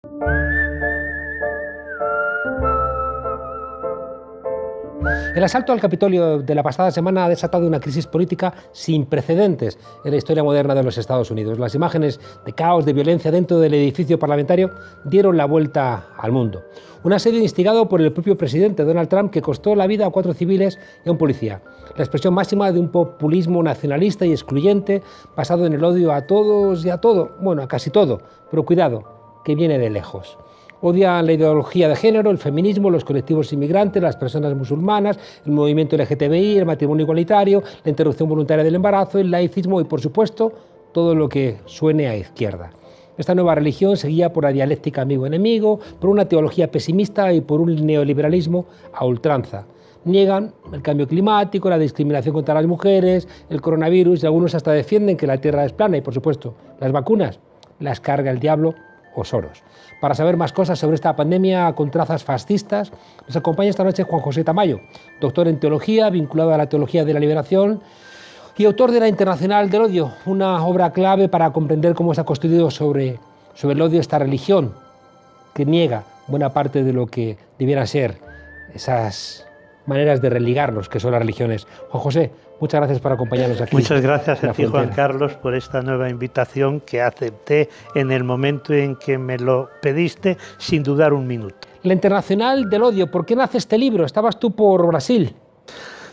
El asalto al Capitolio de la pasada semana ha desatado una crisis política sin precedentes en la historia moderna de los Estados Unidos. Las imágenes de caos, de violencia dentro del edificio parlamentario dieron la vuelta al mundo. Un asedio instigado por el propio presidente Donald Trump que costó la vida a 4 civiles y a un policía. La expresión máxima de un populismo nacionalista y excluyente basado en el odio a todos y a todo, bueno, a casi todo, pero cuidado, que viene de lejos. Odian la ideología de género, el feminismo, los colectivos inmigrantes, las personas musulmanas, el movimiento LGTBI, el matrimonio igualitario, la interrupción voluntaria del embarazo, el laicismo y, por supuesto, todo lo que suene a izquierda. Esta nueva religión se guía por la dialéctica amigo-enemigo, por una teología pesimista y por un neoliberalismo a ultranza. Niegan el cambio climático, la discriminación contra las mujeres, el coronavirus y algunos hasta defienden que la Tierra es plana y, por supuesto, las vacunas las carga el diablo o Soros. Para saber más cosas sobre esta pandemia con trazas fascistas, nos acompaña esta noche Juan José Tamayo, doctor en teología, vinculado a la teología de la liberación y autor de La Internacional del Odio, una obra clave para comprender cómo se ha construido sobre el odio esta religión que niega buena parte de lo que debieran ser esas maneras de religarnos que son las religiones. Juan José, muchas gracias por acompañarnos aquí. Muchas gracias a ti, Juan Carlos, por esta nueva invitación que acepté en el momento en que me lo pediste, sin dudar un minuto. La Internacional del Odio, ¿por qué nace este libro? Estabas tú por Brasil.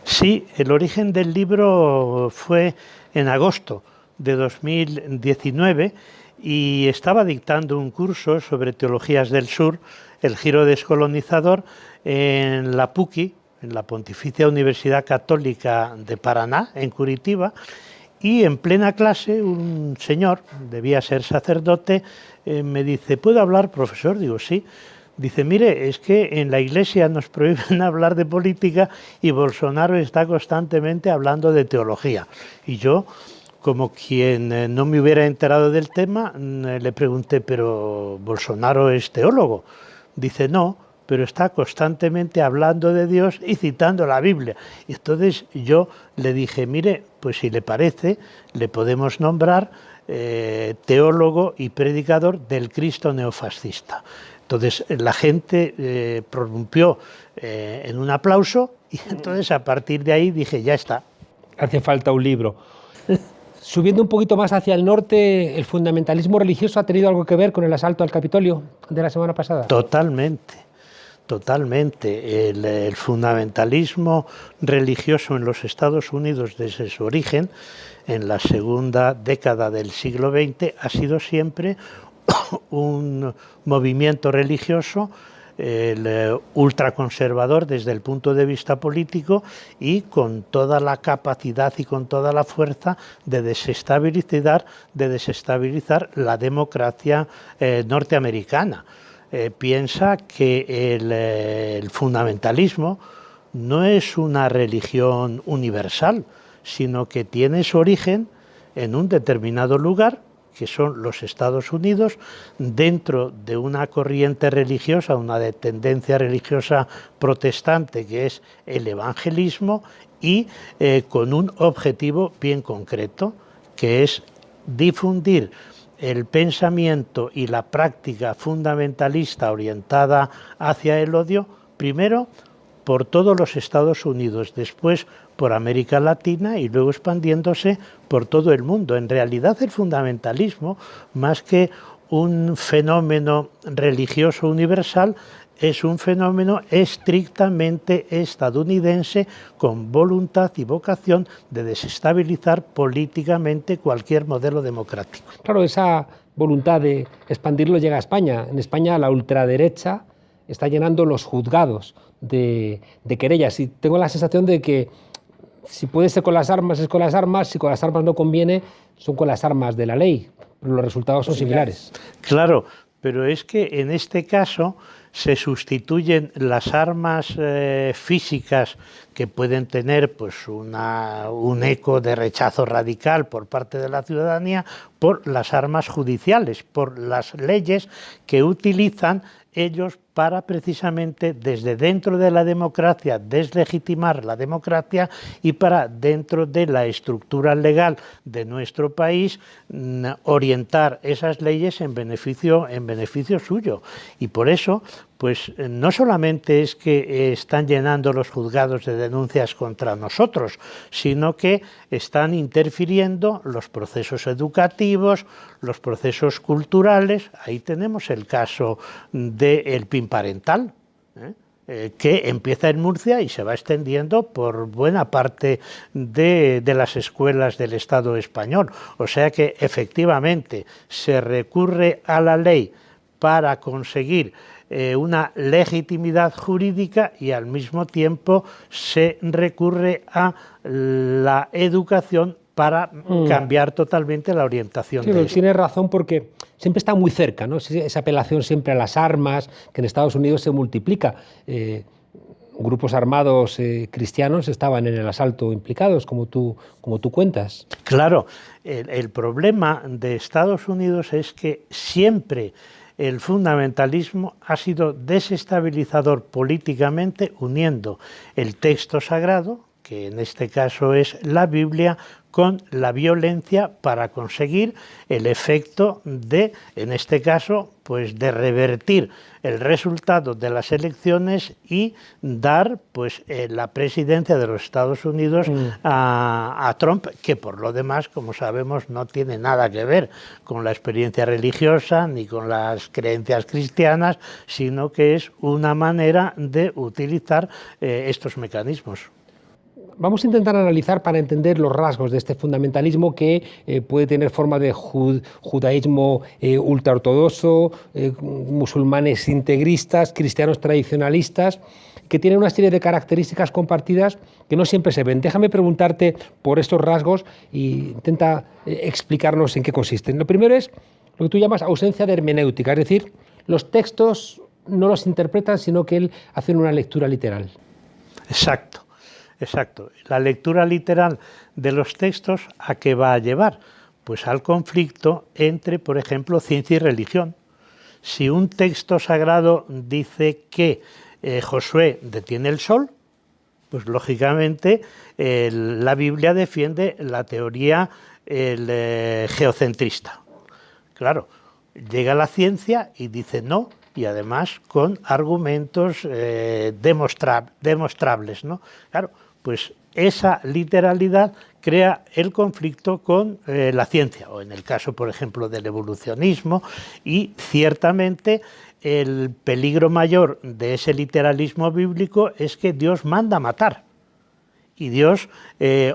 Sí, el origen del libro fue en agosto de 2019 y estaba dictando un curso sobre teologías del sur, el giro descolonizador, en la PUCI, en la Pontificia Universidad Católica de Paraná, en Curitiba, y en plena clase un señor, debía ser sacerdote, me dice, ¿puedo hablar, profesor? Digo, sí. Dice, mire, es que en la Iglesia nos prohíben hablar de política y Bolsonaro está constantemente hablando de teología. Y yo, como quien no me hubiera enterado del tema, le pregunté, ¿pero Bolsonaro es teólogo? Dice, no, pero está constantemente hablando de Dios y citando la Biblia. Y entonces yo le dije, mire, pues si le parece, le podemos nombrar teólogo y predicador del Cristo neofascista. Entonces la gente prorrumpió en un aplauso y entonces a partir de ahí dije, ya está. Hace falta un libro. Subiendo un poquito más hacia el norte, ¿el fundamentalismo religioso ha tenido algo que ver con el asalto al Capitolio de la semana pasada? Totalmente. Totalmente. El fundamentalismo religioso en los Estados Unidos desde su origen, en la segunda década del siglo XX, ha sido siempre un movimiento religioso ultraconservador desde el punto de vista político y con toda la capacidad y con toda la fuerza de desestabilizar la democracia norteamericana. Piensa que el fundamentalismo no es una religión universal, sino que tiene su origen en un determinado lugar, que son los Estados Unidos, dentro de una corriente religiosa, una de tendencia religiosa protestante, que es el evangelismo, y con un objetivo bien concreto, que es difundir el pensamiento y la práctica fundamentalista orientada hacia el odio, primero por todos los Estados Unidos, después por América Latina y luego expandiéndose por todo el mundo. En realidad el fundamentalismo, más que un fenómeno religioso universal, es un fenómeno estrictamente estadounidense con voluntad y vocación de desestabilizar políticamente cualquier modelo democrático. Claro, esa voluntad de expandirlo llega a España. En España la ultraderecha está llenando los juzgados de querellas y tengo la sensación de que si puede ser con las armas es con las armas, si con las armas no conviene son con las armas de la ley, pero los resultados son similares. Claro, pero es que en este caso se sustituyen las armas físicas que pueden tener pues un eco de rechazo radical por parte de la ciudadanía por las armas judiciales, por las leyes que utilizan ellos para precisamente desde dentro de la democracia deslegitimar la democracia y para dentro de la estructura legal de nuestro país orientar esas leyes en beneficio suyo. Y por eso, pues no solamente es que están llenando los juzgados de denuncias contra nosotros, sino que están interfiriendo los procesos educativos, los procesos culturales. Ahí tenemos el caso del PIN parental, que empieza en Murcia y se va extendiendo por buena parte de las escuelas del Estado español. O sea que efectivamente se recurre a la ley para conseguir una legitimidad jurídica y al mismo tiempo se recurre a la educación para cambiar totalmente la orientación. Sí, pero tiene razón porque siempre está muy cerca, ¿no? Esa apelación siempre a las armas, que en Estados Unidos se multiplica. Grupos armados cristianos estaban en el asalto implicados, como tú cuentas. Claro, el problema de Estados Unidos es que siempre el fundamentalismo ha sido desestabilizador políticamente, uniendo el texto sagrado, que en este caso es la Biblia, con la violencia para conseguir el efecto de, en este caso, pues de revertir el resultado de las elecciones y dar pues la presidencia de los Estados Unidos a Trump, que por lo demás, como sabemos, no tiene nada que ver con la experiencia religiosa ni con las creencias cristianas, sino que es una manera de utilizar estos mecanismos. Vamos a intentar analizar para entender los rasgos de este fundamentalismo que puede tener forma de judaísmo ultraortodoxo, musulmanes integristas, cristianos tradicionalistas, que tienen una serie de características compartidas que no siempre se ven. Déjame preguntarte por estos rasgos e intenta explicarnos en qué consisten. Lo primero es lo que tú llamas ausencia de hermenéutica, es decir, los textos no los interpretan, sino que hacen una lectura literal. Exacto. Exacto. La lectura literal de los textos, ¿a qué va a llevar? Pues al conflicto entre, por ejemplo, ciencia y religión. Si un texto sagrado dice que Josué detiene el sol, pues lógicamente la Biblia defiende la teoría geocentrista. Claro, llega la ciencia y dice no, y además con argumentos demostrables, ¿no? Claro, pues esa literalidad crea el conflicto con la ciencia, o en el caso, por ejemplo, del evolucionismo, y ciertamente el peligro mayor de ese literalismo bíblico es que Dios manda matar. Y Dios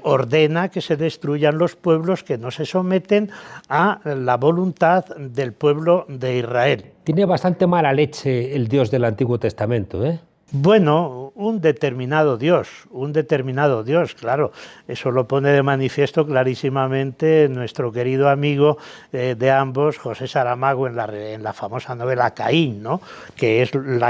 ordena que se destruyan los pueblos que no se someten a la voluntad del pueblo de Israel. Tiene bastante mala leche el Dios del Antiguo Testamento, ¿eh? Bueno, un determinado Dios, claro, eso lo pone de manifiesto clarísimamente nuestro querido amigo de ambos, José Saramago, en la famosa novela Caín, ¿no? Que es en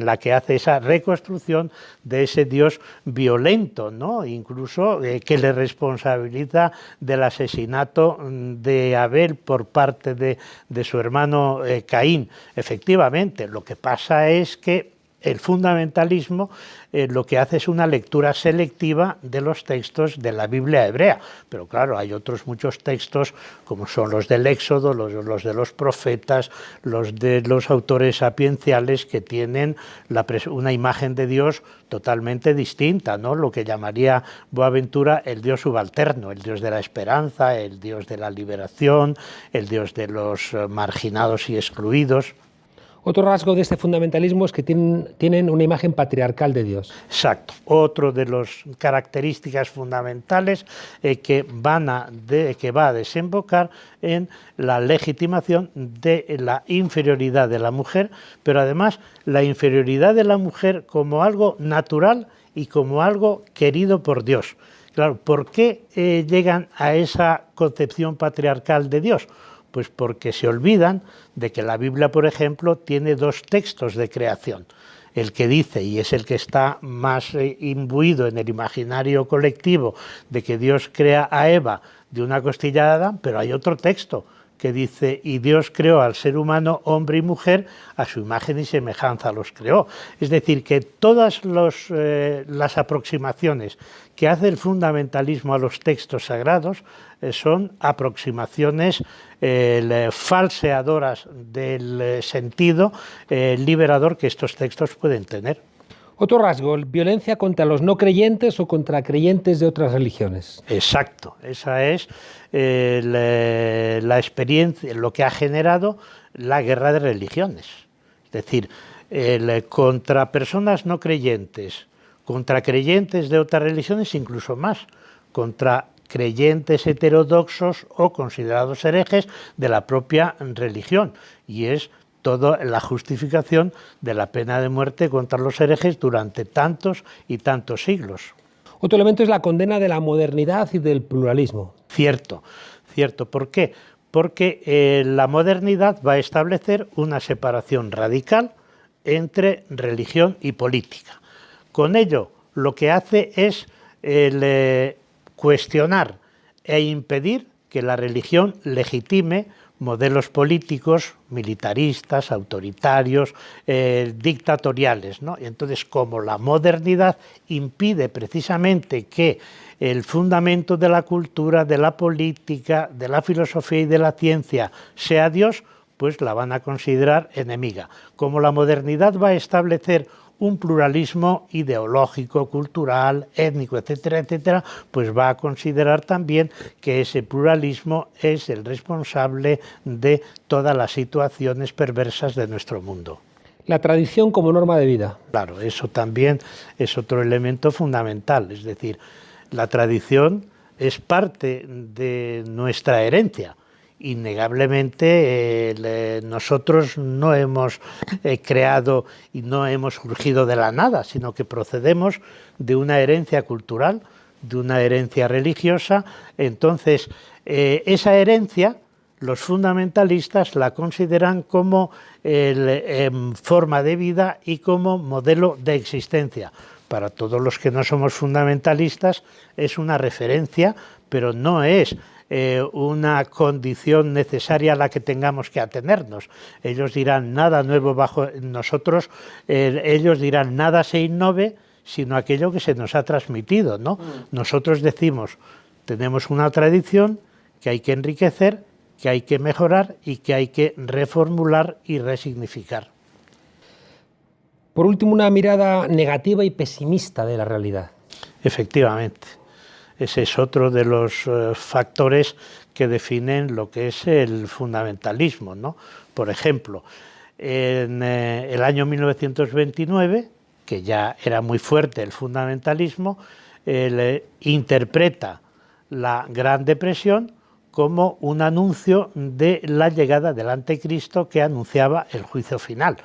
la que hace esa reconstrucción de ese Dios violento, ¿no? Incluso que le responsabiliza del asesinato de Abel por parte de su hermano Caín. Efectivamente, lo que pasa es que el fundamentalismo lo que hace es una lectura selectiva de los textos de la Biblia hebrea, pero claro, hay otros muchos textos como son los del Éxodo, los de los profetas, los de los autores sapienciales que tienen una imagen de Dios totalmente distinta, ¿no? Lo que llamaría Boaventura el Dios subalterno, el Dios de la esperanza, el Dios de la liberación, el Dios de los marginados y excluidos. Otro rasgo de este fundamentalismo es que tienen una imagen patriarcal de Dios. Exacto. Otro de las características fundamentales que va a desembocar en la legitimación de la inferioridad de la mujer, pero además la inferioridad de la mujer como algo natural y como algo querido por Dios. Claro, ¿por qué llegan a esa concepción patriarcal de Dios? Pues porque se olvidan de que la Biblia, por ejemplo, tiene dos textos de creación. El que dice, y es el que está más imbuido en el imaginario colectivo, de que Dios crea a Eva de una costilla de Adán, pero hay otro texto que dice, y Dios creó al ser humano, hombre y mujer, a su imagen y semejanza los creó. Es decir, que todas las aproximaciones que hace el fundamentalismo a los textos sagrados son aproximaciones falseadoras del sentido liberador que estos textos pueden tener. Otro rasgo, violencia contra los no creyentes o contra creyentes de otras religiones. Exacto, esa es la experiencia, lo que ha generado la guerra de religiones. Es decir, contra personas no creyentes, contra creyentes de otras religiones, incluso más, contra creyentes heterodoxos o considerados herejes de la propia religión. Y es toda la justificación de la pena de muerte contra los herejes durante tantos y tantos siglos. Otro elemento es la condena de la modernidad y del pluralismo. Cierto, cierto. ¿Por qué? Porque la modernidad va a establecer una separación radical entre religión y política. Con ello, lo que hace es cuestionar e impedir que la religión legitime modelos políticos militaristas, autoritarios, dictatoriales, ¿no? Entonces, como la modernidad impide precisamente que el fundamento de la cultura, de la política, de la filosofía y de la ciencia sea Dios, pues la van a considerar enemiga. Como la modernidad va a establecer un pluralismo ideológico, cultural, étnico, etcétera, etcétera, pues va a considerar también que ese pluralismo es el responsable de todas las situaciones perversas de nuestro mundo. La tradición como norma de vida. Claro, eso también es otro elemento fundamental, es decir, la tradición es parte de nuestra herencia. Innegablemente nosotros no hemos creado y no hemos surgido de la nada, sino que procedemos de una herencia cultural, de una herencia religiosa. Entonces, esa herencia, los fundamentalistas la consideran como forma de vida y como modelo de existencia. Para todos los que no somos fundamentalistas es una referencia, pero no es una condición necesaria a la que tengamos que atenernos. Ellos dirán nada nuevo bajo nosotros, ellos dirán nada se innove, sino aquello que se nos ha transmitido, ¿no? Nosotros decimos, tenemos una tradición que hay que enriquecer, que hay que mejorar y que hay que reformular y resignificar. Por último, una mirada negativa y pesimista de la realidad. Efectivamente. Ese es otro de los factores que definen lo que es el fundamentalismo, ¿no? Por ejemplo, en el año 1929, que ya era muy fuerte el fundamentalismo, interpreta la Gran Depresión como un anuncio de la llegada del anticristo que anunciaba el juicio final.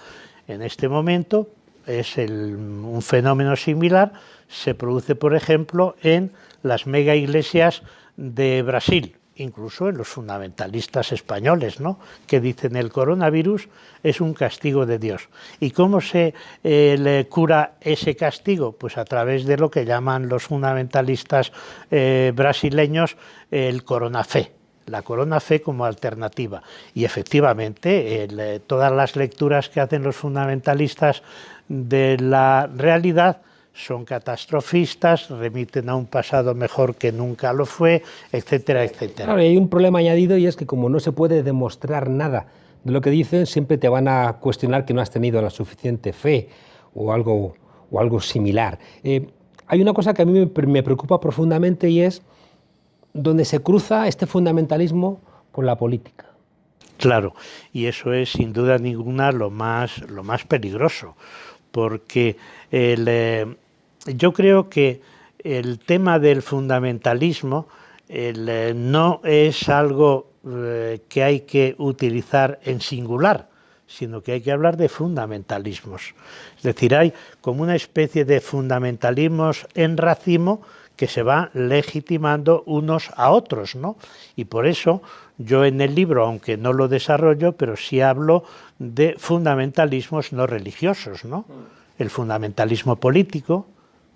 En este momento es un fenómeno similar, se produce, por ejemplo, en las mega iglesias de Brasil, incluso en los fundamentalistas españoles, ¿no? Que dicen el coronavirus es un castigo de Dios. ¿Y cómo se le cura ese castigo? Pues a través de lo que llaman los fundamentalistas brasileños el coronafe, la coronafe como alternativa. Y efectivamente, todas las lecturas que hacen los fundamentalistas de la realidad son catastrofistas, remiten a un pasado mejor que nunca lo fue, etcétera, etcétera. Claro, y hay un problema añadido y es que como no se puede demostrar nada de lo que dicen, siempre te van a cuestionar que no has tenido la suficiente fe o algo similar. Hay una cosa que a mí me preocupa profundamente y es donde se cruza este fundamentalismo con la política. Claro, y eso es sin duda ninguna lo más peligroso, porque yo creo que el tema del fundamentalismo no es algo que hay que utilizar en singular, sino que hay que hablar de fundamentalismos. Es decir, hay como una especie de fundamentalismos en racimo que se van legitimando unos a otros, ¿no? Y por eso yo en el libro, aunque no lo desarrollo, pero sí hablo de fundamentalismos no religiosos, ¿no? El fundamentalismo político,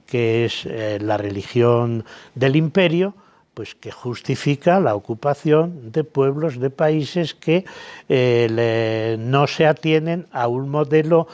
que es la religión del imperio, Pues que justifica la ocupación de pueblos, de países que no se atienen a un modelo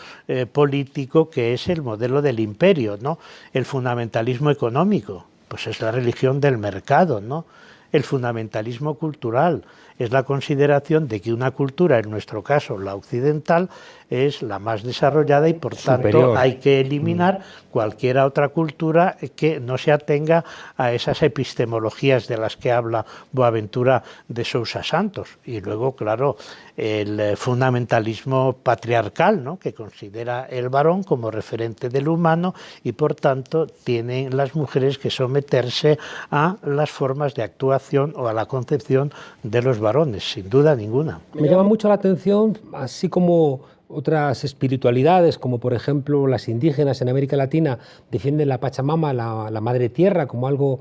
político que es el modelo del imperio, ¿no? El fundamentalismo económico, pues es la religión del mercado, ¿no? El fundamentalismo cultural es la consideración de que una cultura, en nuestro caso la occidental, es la más desarrollada y por tanto hay que eliminar cualquier otra cultura que no se atenga a esas epistemologías de las que habla Boaventura de Sousa Santos. Y luego, claro, el fundamentalismo patriarcal, ¿no?, que considera el varón como referente del humano y por tanto tienen las mujeres que someterse a las formas de actuación o a la concepción de los varones, sin duda ninguna. Me llama mucho la atención, así como otras espiritualidades, como por ejemplo las indígenas en América Latina defienden la Pachamama, la Madre Tierra, como algo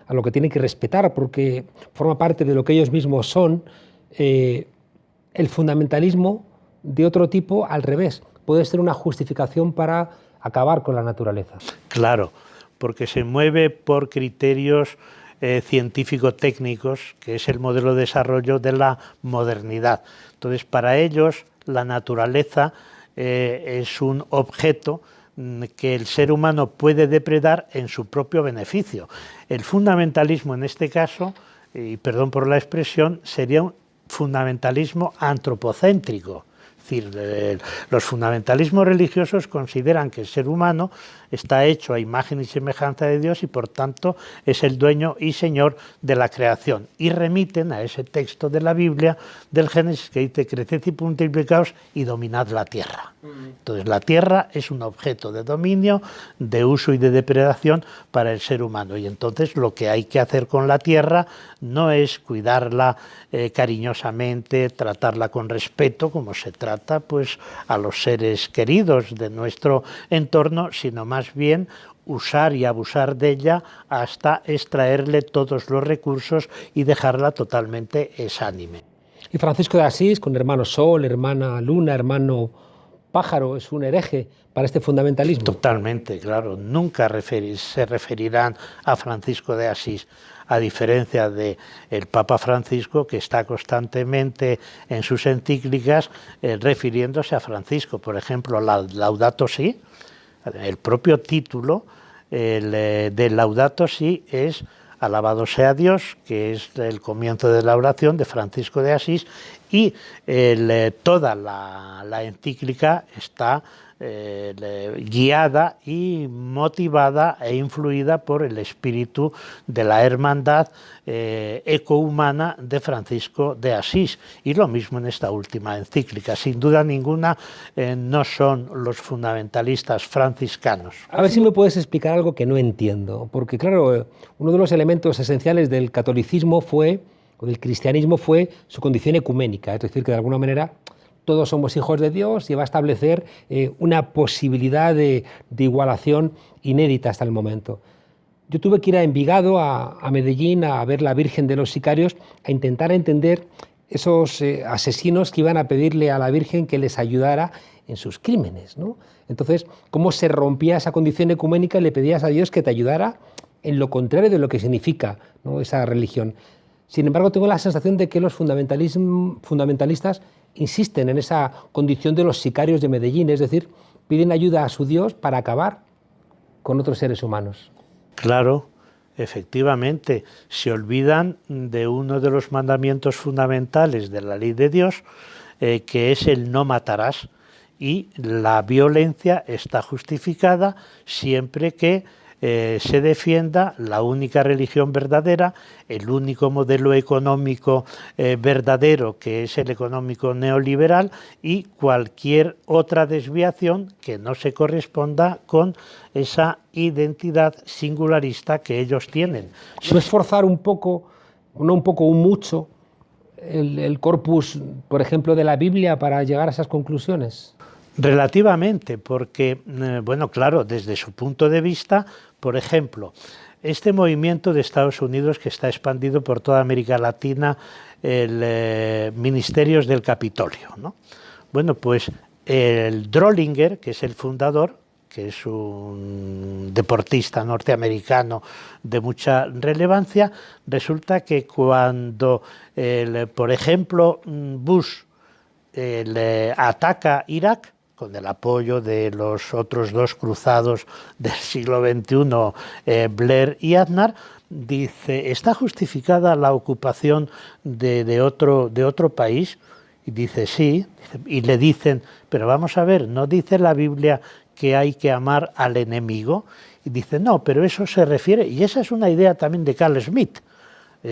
a lo que tienen que respetar porque forma parte de lo que ellos mismos son. El fundamentalismo de otro tipo, al revés, puede ser una justificación para acabar con la naturaleza. Claro, porque se mueve por criterios científico-técnicos, que es el modelo de desarrollo de la modernidad. Entonces, para ellos, la naturaleza es un objeto que el ser humano puede depredar en su propio beneficio. El fundamentalismo, en este caso, y perdón por la expresión, sería un fundamentalismo antropocéntrico. Es decir, los fundamentalismos religiosos consideran que el ser humano está hecho a imagen y semejanza de Dios y por tanto es el dueño y señor de la creación. Y remiten a ese texto de la Biblia, del Génesis, que dice: creced y multiplicaos y dominad la tierra. Entonces la tierra es un objeto de dominio, de uso y de depredación para el ser humano. Y entonces lo que hay que hacer con la tierra no es cuidarla cariñosamente, tratarla con respeto, como se trata pues a los seres queridos de nuestro entorno, sino más bien usar y abusar de ella hasta extraerle todos los recursos y dejarla totalmente exánime. Y Francisco de Asís, con hermano Sol, hermana Luna, hermano Pájaro, es un hereje para este fundamentalismo. Totalmente, claro. Nunca se referirán a Francisco de Asís, a diferencia del Papa Francisco, que está constantemente en sus encíclicas refiriéndose a Francisco. Por ejemplo, Laudato Si, el propio título de Laudato Si es Alabado sea Dios, que es el comienzo de la oración de Francisco de Asís, y toda la encíclica está guiada y motivada e influida por el espíritu de la hermandad ecohumana de Francisco de Asís. Y lo mismo en esta última encíclica. Sin duda ninguna no son los fundamentalistas franciscanos. A ver si me puedes explicar algo que no entiendo, porque claro, uno de los elementos esenciales del catolicismo o del cristianismo fue su condición ecuménica, es decir, que de alguna manera todos somos hijos de Dios y va a establecer una posibilidad de igualación inédita hasta el momento. Yo tuve que ir a Envigado, a Medellín, a ver la Virgen de los Sicarios, a intentar entender esos asesinos que iban a pedirle a la Virgen que les ayudara en sus crímenes, ¿no? Entonces, ¿cómo se rompía esa condición ecuménica y le pedías a Dios que te ayudara en lo contrario de lo que significa, ¿no?, esa religión? Sin embargo, tengo la sensación de que los fundamentalistas insisten en esa condición de los sicarios de Medellín, es decir, piden ayuda a su Dios para acabar con otros seres humanos. Claro, efectivamente, se olvidan de uno de los mandamientos fundamentales de la ley de Dios, que es el no matarás, y la violencia está justificada siempre que se defienda la única religión verdadera, el único modelo económico verdadero, que es el económico neoliberal, y cualquier otra desviación que no se corresponda con esa identidad singularista que ellos tienen. No esforzar un poco, un mucho, el corpus, por ejemplo, de la Biblia para llegar a esas conclusiones. Relativamente, porque, bueno, claro, desde su punto de vista, por ejemplo, este movimiento de Estados Unidos que está expandido por toda América Latina, ministerios del Capitolio, ¿no? Bueno, pues el Drollinger, que es el fundador, que es un deportista norteamericano de mucha relevancia, resulta que cuando, por ejemplo, Bush ataca Irak, con el apoyo de los otros dos cruzados del siglo XXI, Blair y Aznar, dice, ¿está justificada la ocupación de otro país? Y dice, sí, y le dicen, pero vamos a ver, ¿no dice la Biblia que hay que amar al enemigo? Y dice, no, pero eso se refiere, y esa es una idea también de Carl Schmitt.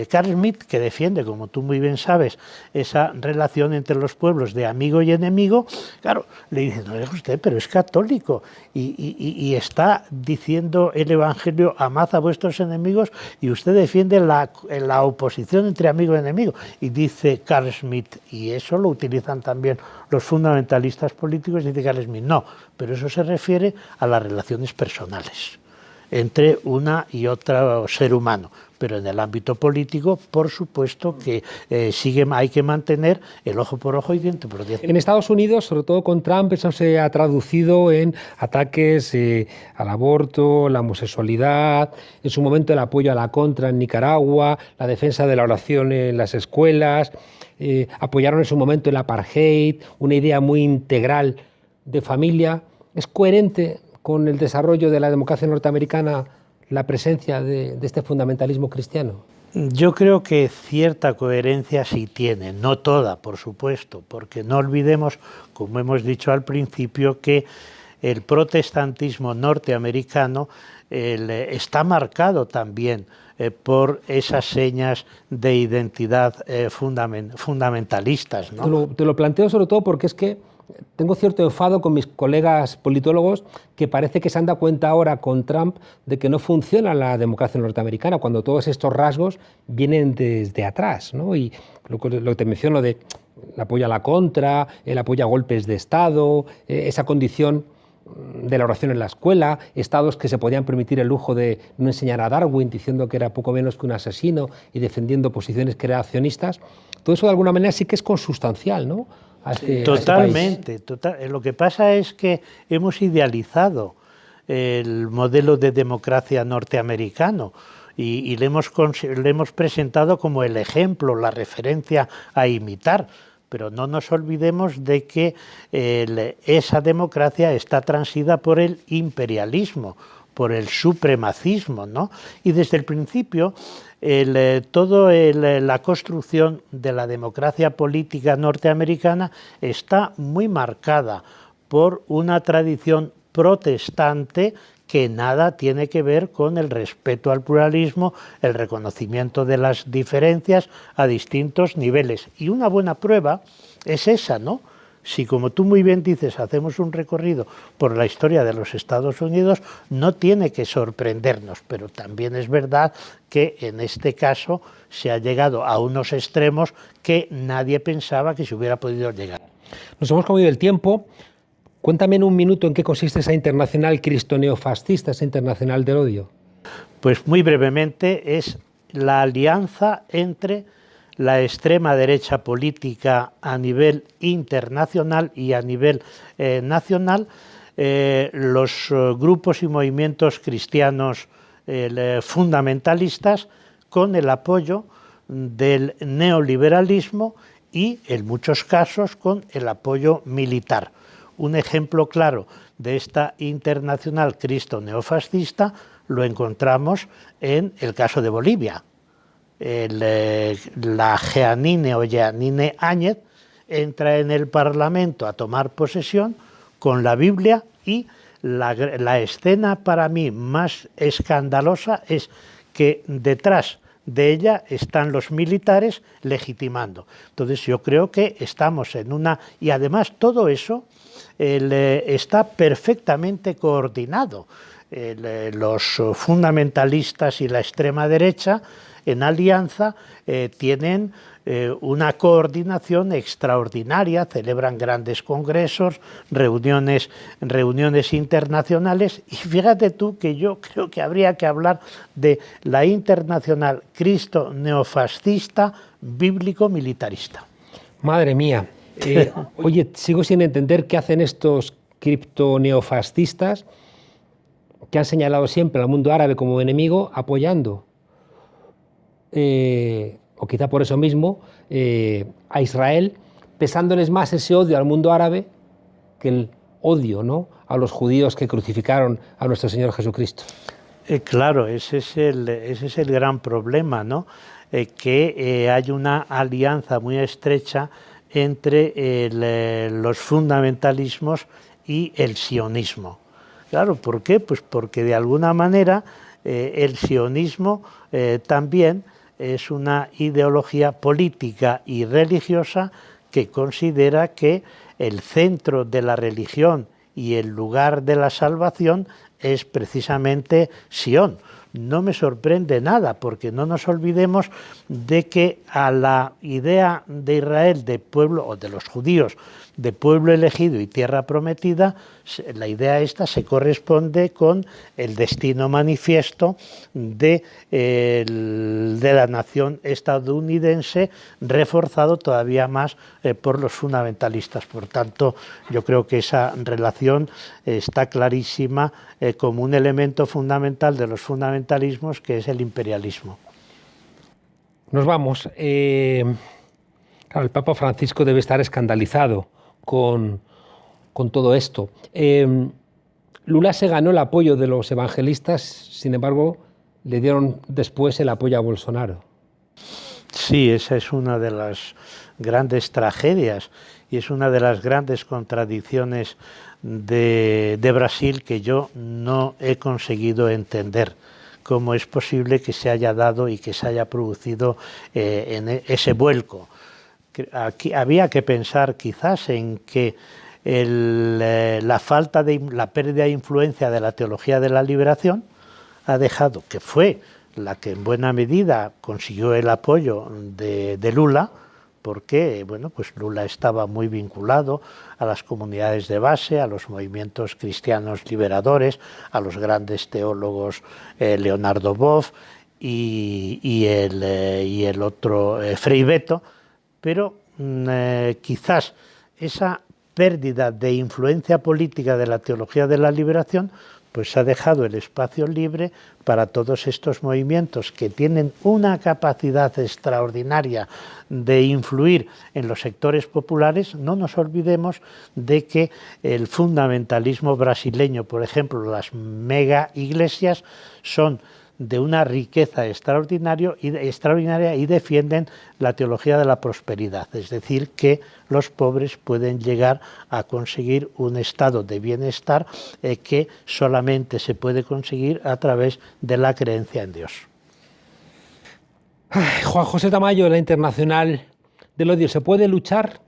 Carl Schmitt, que defiende, como tú muy bien sabes, esa relación entre los pueblos de amigo y enemigo, claro, le dice, no es usted, pero es católico y está diciendo el Evangelio, amad a vuestros enemigos, y usted defiende la oposición entre amigo y enemigo. Y dice Carl Schmitt, y eso lo utilizan también los fundamentalistas políticos, dice Carl Schmitt, no, pero eso se refiere a las relaciones personales entre una y otro ser humano. Pero en el ámbito político, por supuesto que hay que mantener el ojo por ojo y diente por diente. En Estados Unidos, sobre todo con Trump, eso se ha traducido en ataques al aborto, la homosexualidad, en su momento el apoyo a la contra en Nicaragua, la defensa de la oración en las escuelas, apoyaron en su momento el apartheid, una idea muy integral de familia. ¿Es coherente con el desarrollo de la democracia norteamericana la presencia de este fundamentalismo cristiano? Yo creo que cierta coherencia sí tiene, no toda, por supuesto, porque no olvidemos, como hemos dicho al principio, que el protestantismo norteamericano está marcado también por esas señas de identidad fundamentalistas, ¿no? Te lo planteo sobre todo porque es que tengo cierto enfado con mis colegas politólogos que parece que se han dado cuenta ahora con Trump de que no funciona la democracia norteamericana, cuando todos estos rasgos vienen desde atrás, ¿no? Y lo que te menciono de el apoyo a la contra, el apoyo a golpes de Estado, esa condición de la oración en la escuela, estados que se podían permitir el lujo de no enseñar a Darwin diciendo que era poco menos que un asesino y defendiendo posiciones creacionistas, todo eso de alguna manera sí que es consustancial, ¿no? Totalmente. Lo que pasa es que hemos idealizado el modelo de democracia norteamericano y le hemos presentado como el ejemplo, la referencia a imitar. Pero no nos olvidemos de que esa democracia está transida por el imperialismo, por el supremacismo, ¿no? Y desde el principio, la construcción de la democracia política norteamericana está muy marcada por una tradición protestante que nada tiene que ver con el respeto al pluralismo, el reconocimiento de las diferencias a distintos niveles. Y una buena prueba es esa, ¿no? Si, como tú muy bien dices, hacemos un recorrido por la historia de los Estados Unidos, no tiene que sorprendernos, pero también es verdad que en este caso se ha llegado a unos extremos que nadie pensaba que se hubiera podido llegar. Nos hemos comido el tiempo. Cuéntame en un minuto en qué consiste esa internacional cristo-neofascista, esa internacional del odio. Pues muy brevemente es la alianza entre la extrema derecha política a nivel internacional y a nivel nacional, los grupos y movimientos cristianos fundamentalistas con el apoyo del neoliberalismo y, en muchos casos, con el apoyo militar. Un ejemplo claro de esta internacional cristo-neofascista lo encontramos en el caso de Bolivia. La Jeanine o Jeanine Áñez entra en el Parlamento a tomar posesión con la Biblia y la escena para mí más escandalosa es que detrás de ella están los militares legitimando. Entonces yo creo que estamos en una... Y además todo eso está perfectamente coordinado. Los fundamentalistas y la extrema derecha en alianza tienen una coordinación extraordinaria, celebran grandes congresos, reuniones internacionales, y fíjate tú que yo creo que habría que hablar de la internacional cristo-neofascista bíblico-militarista. Madre mía. Oye, sigo sin entender qué hacen estos criptoneofascistas que han señalado siempre al mundo árabe como enemigo, apoyando, o quizá por eso mismo, a Israel, pesándoles más ese odio al mundo árabe que el odio, ¿no?, a los judíos que crucificaron a nuestro Señor Jesucristo. Claro, ese es el gran problema, ¿no? Que hay una alianza muy estrecha entre los fundamentalismos y el sionismo. Claro, ¿por qué? Pues porque de alguna manera el sionismo también es una ideología política y religiosa que considera que el centro de la religión y el lugar de la salvación es precisamente Sion. No me sorprende nada, porque no nos olvidemos de que a la idea de Israel de pueblo, o de los judíos, de pueblo elegido y tierra prometida, la idea esta se corresponde con el destino manifiesto de la nación estadounidense, reforzado todavía más por los fundamentalistas. Por tanto, yo creo que esa relación está clarísima como un elemento fundamental de los fundamentalismos, que es el imperialismo. Nos vamos. Claro, el Papa Francisco debe estar escandalizado con todo esto. Lula se ganó el apoyo de los evangelistas, sin embargo, le dieron después el apoyo a Bolsonaro. Sí, esa es una de las grandes tragedias y es una de las grandes contradicciones de Brasil, que yo no he conseguido entender cómo es posible que se haya dado y que se haya producido en ese vuelco. Aquí había que pensar quizás en que la pérdida de influencia de la teología de la liberación ha dejado, que fue la que en buena medida consiguió el apoyo de Lula, porque bueno, pues Lula estaba muy vinculado a las comunidades de base, a los movimientos cristianos liberadores, a los grandes teólogos Leonardo Boff y el otro Frei Beto, pero quizás esa pérdida de influencia política de la teología de la liberación pues ha dejado el espacio libre para todos estos movimientos que tienen una capacidad extraordinaria de influir en los sectores populares. No nos olvidemos de que el fundamentalismo brasileño, por ejemplo, las mega iglesias, son de una riqueza extraordinaria y defienden la teología de la prosperidad, es decir, que los pobres pueden llegar a conseguir un estado de bienestar que solamente se puede conseguir a través de la creencia en Dios. Juan José Tamayo, la Internacional del Odio, ¿se puede luchar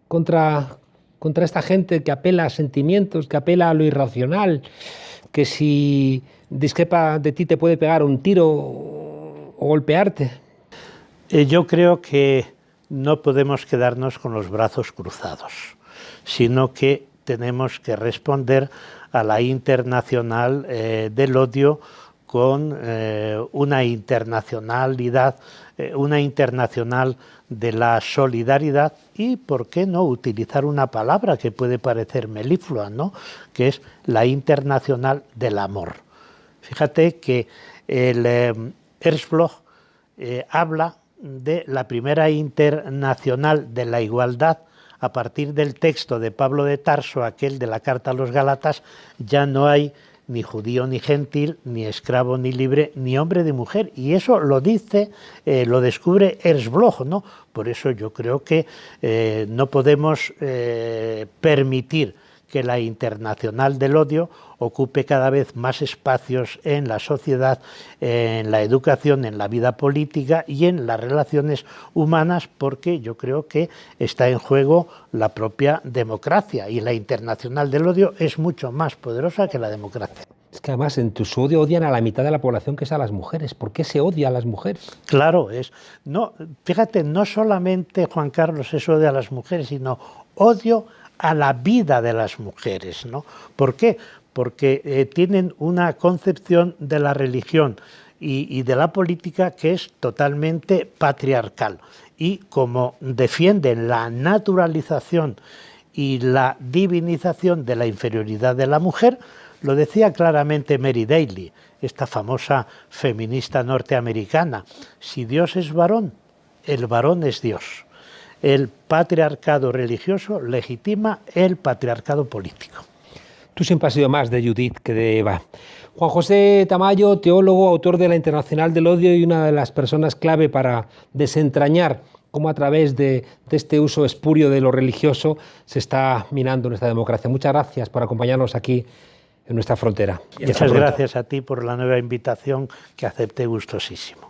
contra esta gente que apela a sentimientos, que apela a lo irracional, que si discrepa de ti te puede pegar un tiro o golpearte? Yo creo que no podemos quedarnos con los brazos cruzados, sino que tenemos que responder a la internacional del odio con una internacionalidad, una internacional de la solidaridad y, ¿por qué no?, utilizar una palabra que puede parecer meliflua, ¿no?, que es la internacional del amor. Fíjate que el Ernst Bloch habla de la primera internacional de la igualdad a partir del texto de Pablo de Tarso, aquel de la carta a los Gálatas: ya no hay ni judío ni gentil, ni esclavo ni libre, ni hombre ni mujer. Y eso lo dice, lo descubre Ernst Bloch, ¿no? Por eso yo creo que no podemos permitir que la internacional del odio ocupe cada vez más espacios en la sociedad, en la educación, en la vida política y en las relaciones humanas, porque yo creo que está en juego la propia democracia, y la internacional del odio es mucho más poderosa que la democracia. Es que además en su odio odian a la mitad de la población, que es a las mujeres. ¿Por qué se odia a las mujeres? Claro, fíjate, no solamente, Juan Carlos, es odio a las mujeres, sino odio a la vida de las mujeres, ¿no? ¿Por qué? Porque tienen una concepción de la religión y de la política que es totalmente patriarcal. Y como defienden la naturalización y la divinización de la inferioridad de la mujer, Lo decía claramente Mary Daly, esta famosa feminista norteamericana. Si Dios es varón, el varón es Dios. El patriarcado religioso legitima el patriarcado político. Tú siempre has sido más de Judith que de Eva. Juan José Tamayo, teólogo, autor de La Internacional del Odio y una de las personas clave para desentrañar cómo a través de este uso espurio de lo religioso se está minando nuestra democracia. Muchas gracias por acompañarnos aquí en nuestra frontera. Muchas gracias a ti por la nueva invitación que acepté gustosísimo.